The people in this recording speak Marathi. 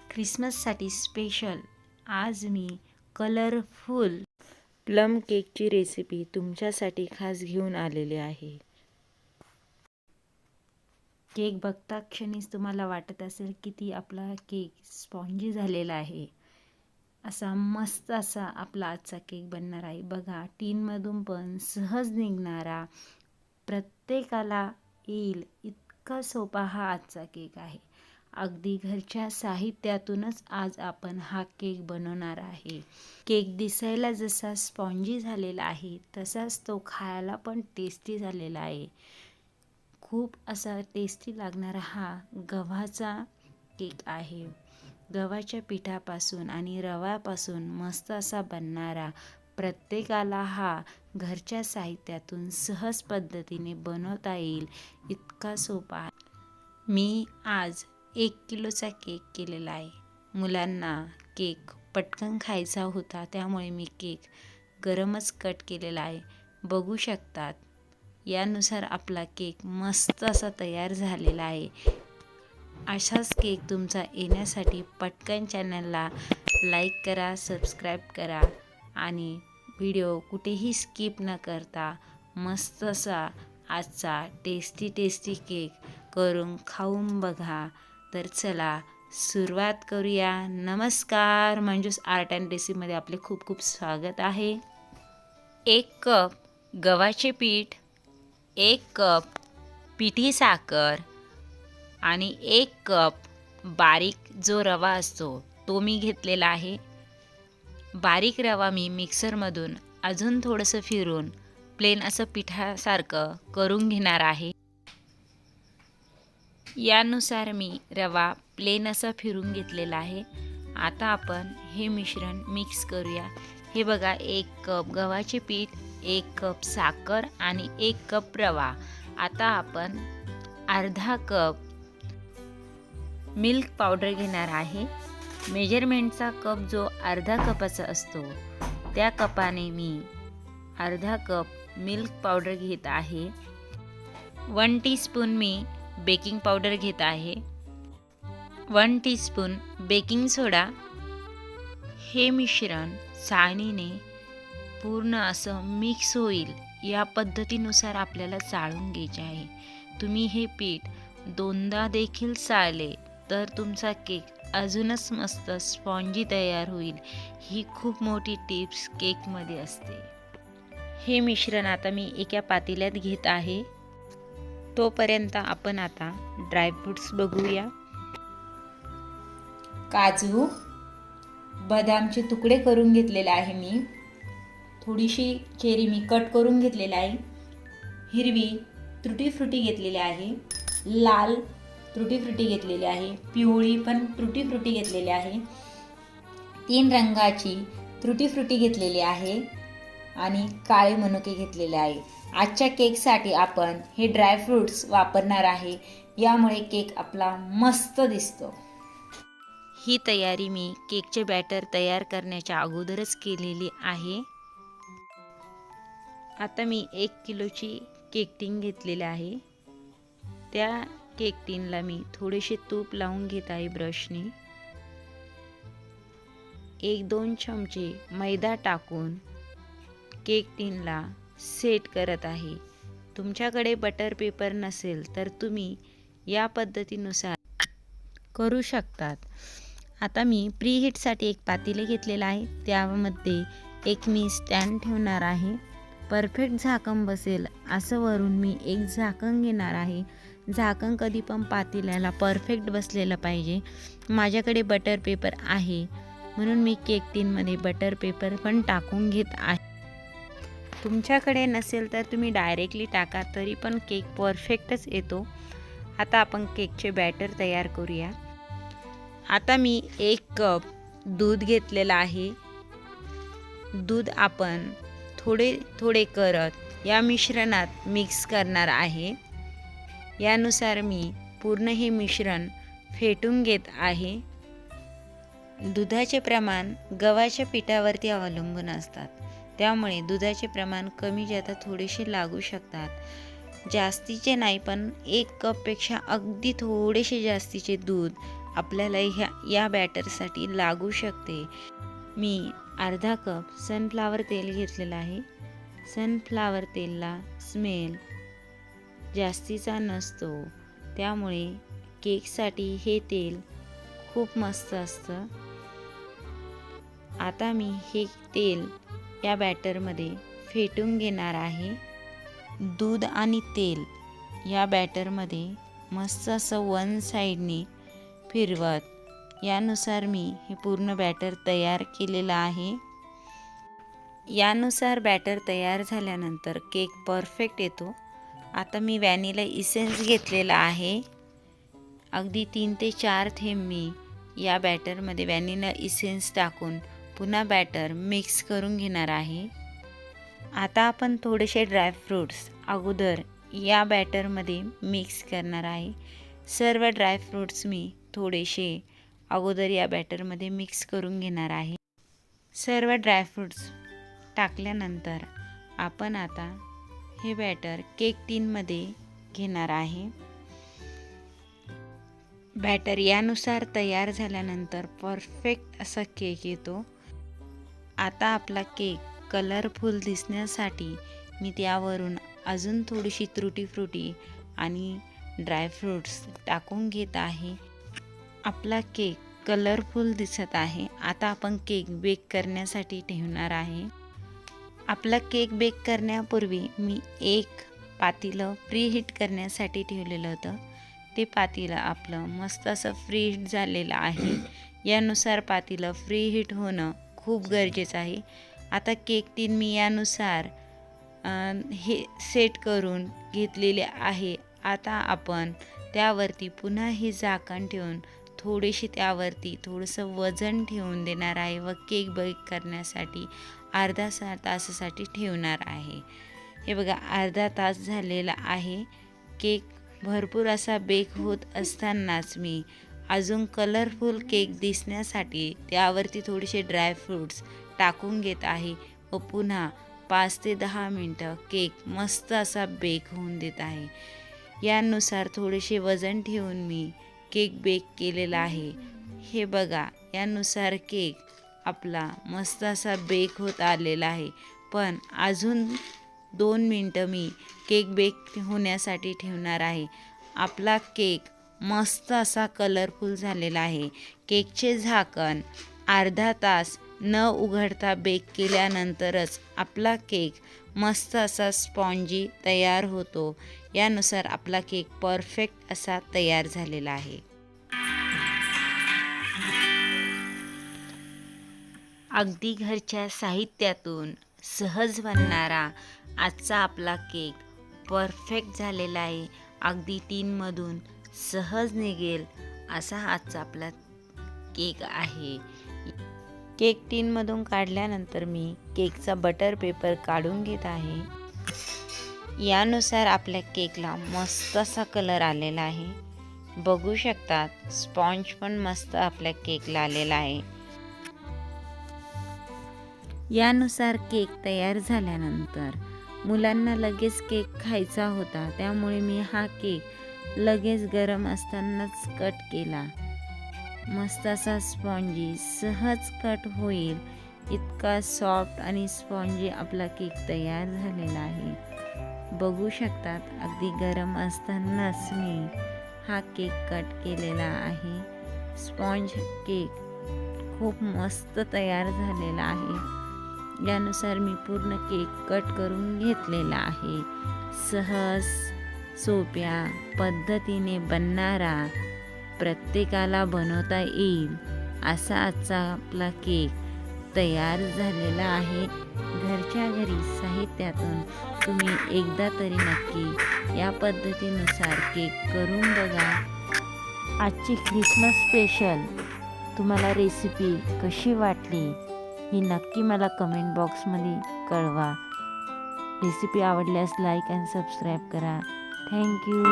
ख्रिसमससाठी स्पेशल आज मी कलरफुल प्लम केकची रेसिपी तुमच्यासाठी खास घेऊन आलेले आहे। केक बघता क्षणीच तुम्हाला वाटत असेल किती आपला केक स्पॉन्जी झालेला आहे। असा मस्त असा आपला आजचा केक बनणार आहे। बघा, टीनमधून पण सहज निघणारा, प्रत्येकाला येईल इतका सोपा हा आजचा केक आहे। अगदी घरच्या साहित्यातूनच आज आपण हा केक बनवणार आहे। केक दिसायला जसा स्पॉन्जी झालेला आहे तसाच तो खायला पण टेस्टी झालेला आहे। खूप असा टेस्टी लागणारा हा गव्हाचा केक आहे। गव्हाच्या पिठापासून आणि रव्यापासून मस्त असा बनणारा, प्रत्येकाला हा घरच्या साहित्यातून सहज पद्धतीने बनवता येईल इतका सोपा आहे। मी आज 1 किलोचा केक केलेला आहे। मुलांना केक पटकन खायचा होता त्यामुळे मी केक गरमच कट केलेला आहे। बघू शकतात, यानुसार आपला केक मस्त असा तयार झालेला आहे। असाच केक तुमचा येण्यासाठी पटकन चॅनलला लाईक करा, सबस्क्राईब करा आणि व्हिडिओ कुठेही स्किप न करता मस्त असा आजचा टेस्टी केक करून खाऊन बघा। तर चला सुरुवात करूया। नमस्कार, मंजूस आर्ट अँड रेसिपीमध्ये आपले खूप खूप स्वागत आहे। 1 कप गव्हाचे पीठ, 1 कप पिठी साखर आणि 1 कप बारीक जो रवा असतो तो मी घेतलेला आहे। बारीक रवा मी मिक्सरमधून अजून थोडंसं फिरून प्लेन असं पिठासारखं करून घेणार आहे। यानुसार मी रवा प्लेन असा फिरून घेतलेला आहे। आता आपण हे मिश्रण मिक्स करूया। हे बघा, 1 कप गव्हाचे पीठ, 1 कप साखर आणि 1 कप रवा। आता आपण अर्धा कप मिल्क पावडर घेणार आहे। मेजरमेंटचा कप जो अर्धा कपाचा असतो त्या कपाने मी अर्धा कप मिल्क पावडर घेत आहे। 1 टीस्पून मी बेकिंग पावडर घेत आहे। 1 टीस्पून बेकिंग सोडा। हे मिश्रण चाळणीने पूर्ण असं मिक्स होईल या पद्धतीनुसार आपल्याला चाळून घ्यायचे आहे। तुम्ही हे पीठ 2दा देखील चाळले तर तुमचा केक अजूनच मस्त स्पॉन्जी तयार होईल। ही खूप मोठी टिप्स केकमध्ये असते। हे मिश्रण आता मी एका पातेल्यात घेत आहे। तोपर्यंत आपण आता ड्रायफ्रूट्स बघूया। काजू, बदामचे तुकडे करून घेतलेले आहे मी। थोडीशी चेरी मी कट करून घेतलेली आहे। हिरवी तुटी फ्रुटी घेतलेली आहे। लाल तुटी फ्रुटी घेतलेली आहे। पिवळी पण तुटी फ्रुटी घेतलेली आहे। 3 रंगाची तुटी फ्रुटी घेतलेली आहे आणि काळे मनुके घेतलेले आहे। आजच्या केकसाठी आपण हे ड्रायफ्रूट्स वापरणार आहे, यामुळे केक आपला मस्त दिसतो। ही तयारी मी केकचे बॅटर तयार करण्याच्या अगोदरच केलेली आहे। आता मी 1 किलोची केक टीन घेतलेली आहे। त्या केक टीनला मी थोडेसे तूप लावून घेत आहे ब्रशने। 1-2 चमचे मैदा टाकून केक टीनला सेट करत आहे। तुमच्याकडे बटर पेपर नसेल तर तुम्ही या पद्धतीनुसार करू शकतात। आता मी प्रीहीटसाठी एक पातेले घेतलेला आहे। त्यामध्ये एक मी स्टँड ठेवणार आहे। परफेक्ट झाकण बसेल असं वरून मी एक झाकण घेणार आहे। झाकण कधी पण पातेल्याला परफेक्ट बसलेलं पाहिजे। माझ्याकडे बटर पेपर आहे म्हणून मी केक टीनमध्ये बटर पेपर पण टाकून घेत आहे। तुमच्याकडे नसेल तर तुम्ही डायरेक्टली टाका, तरी पण केक परफेक्टच येतो। आता आपण केकचे बॅटर तयार करूया। आता मी 1 कप दूध घेतलेला आहे। दूध आपण थोडे थोडे करत या मिश्रणात मिक्स करणार आहे। यानुसार मी पूर्ण हे मिश्रण फेटून घेत आहे। दुधाचे प्रमाण गव्हाच्या पिठावरती अवलंबून असतात, त्यामुळे दुधाचे प्रमाण कमी जास्त थोडेसे लागू शकतात। जास्तीचे नाही, पण 1 कपपेक्षा अगदी थोडेसे जास्तीचे दूध आपल्याला या बॅटरसाठी लागू शकते. मी अर्धा कप सनफ्लावर तेल घेतलेलं आहे. सनफ्लावर तेलला स्मेल जास्तीचा नसतो, त्यामुळे केकसाठी हे तेल खूप मस्त असतं. आता मी हे तेल या बॅटरमध्ये फेटून घेणार आहे. दूध आणि तेल या बॅटरमध्ये मस्त असं वन साईडने फिरवत यानुसार मी हे पूर्ण बॅटर तयार केलेलं आहे. यानुसार बॅटर तयार झाल्यानंतर केक परफेक्ट येतो. आता मी व्हॅनिला इसेन्स घेतलेला आहे. अगदी 3 ते 4 थेंब मी या बॅटरमध्ये व्हॅनिला इसेन्स टाकून पुन्हा बॅटर मिक्स करून घेणार आहे. आता आपण थोडेसे ड्रायफ्रूट्स अगोदर या बॅटरमध्ये मिक्स करणार आहे. सर्व ड्रायफ्रूट्स मी थोडेसे अगोदर या बॅटरमध्ये मिक्स करून घेणार आहे. सर्व ड्रायफ्रूट्स टाकल्यानंतर आपण आता हे बॅटर केक टिनमध्ये घेणार आहे. बॅटर यानुसार तयार झाल्यानंतर परफेक्ट असा केक येतो. आता आपला केक कलरफुल दिसण्यासाठी मी त्यावरून अजून थोडीशी तुटी फ्रुटी आणि ड्रायफ्रूट्स टाकून घेत आहे. आपला केक कलरफुल दिसत आहे. आता आपण केक बेक करण्यासाठी ठेवणार आहे. आपला केक बेक करण्यापूर्वी मी एक पातेलं प्रीहीट करण्यासाठी ठेवलेलं होतं. ते पातेलं आपलं मस्त असं फ्रीहीट झालेलं आहे. यानुसार पातेलं फ्रीहीट होणं खूप गरजेचं आहे. आता केक टिन मी यानुसार हे सेट करून घेतलेले आहे. आता आपण त्यावरती पुन्हा हे झाकण ठेवून थोडेसे त्यावरती थोडंसं वजन ठेवून देणार आहे व केक बेक करण्यासाठी अर्धा तासासाठी ठेवणार आहे. हे बघा अर्धा तास झालेला आहे. केक भरपूर असा बेक होत असतानाच मी अजून कलरफुल केक दिसण्यासाठी त्यावरती थोडेसे ड्रायफ्रूट्स टाकून घेत आहे व पुन्हा 5 ते 10 मिनटं केक मस्त असा बेक होऊन देत आहे. यानुसार थोडेसे वजन ठेवून मी केक बेक केलेला आहे. हे बघा यानुसार केक आपला मस्त असा बेक होत आलेला आहे. पण अजून 2 मिनटं मी केक बेक होण्यासाठी ठेवणार आहे. आपला केक मस्त असा कलरफुल झालेला आहे. केकचे झाकण अर्धा तास न उघडता बेक केल्यानंतरच आपला केक मस्त असा स्पॉन्जी तयार होतो. यानुसार आपला केक परफेक्ट असा तयार झालेला आहे. अगदी घरच्या साहित्यातून सहज बनणारा आजचा आपला केक परफेक्ट झालेला आहे. अगदी टिनमधून सहज निघेल असा आजचा आपला केक आहे. केक टिनमधून काढल्यानंतर मी केकचा बटर पेपर काढून घेत आहे. यानुसार आपल्या केकला मस्त असा कलर आलेला आहे. बघू शकतात स्पॉन्ज पण मस्त आपल्या केकला आलेला आहे. यानुसार केक तयार झाल्यानंतर मुलांना लगेच केक खायचा होता, त्यामुळे मी हा केक लगेच गरम असतानाच कट केला. मस्त असा स्पॉन्जी सहज कट होईल इतका सॉफ्ट आणि स्पॉन्जी आपला केक तयार झालेला आहे. बघू शकतात अगदी गरम असतानाच मी हा केक कट केलेला आहे. स्पॉन्ज केक खूप मस्त तयार झालेला आहे. यानुसार मी पूर्ण केक कट करून घेतलेला आहे. सहज सोप्या पद्धतीने बनणारा, प्रत्येकाला बनवता येईल असा आजचा आपला केक तयार झालेला आहे. घरच्या घरी साहित्यातून तुम्ही एकदा तरी नक्की या पद्धतीनुसार केक करून बघा. आजची ख्रिसमस स्पेशल तुम्हाला रेसिपी कशी वाटली ही नक्की मला कमेंट बॉक्समध्ये कळवा. रेसिपी आवडल्यास लाईक आणि सबस्क्राईब करा. थँक्यू.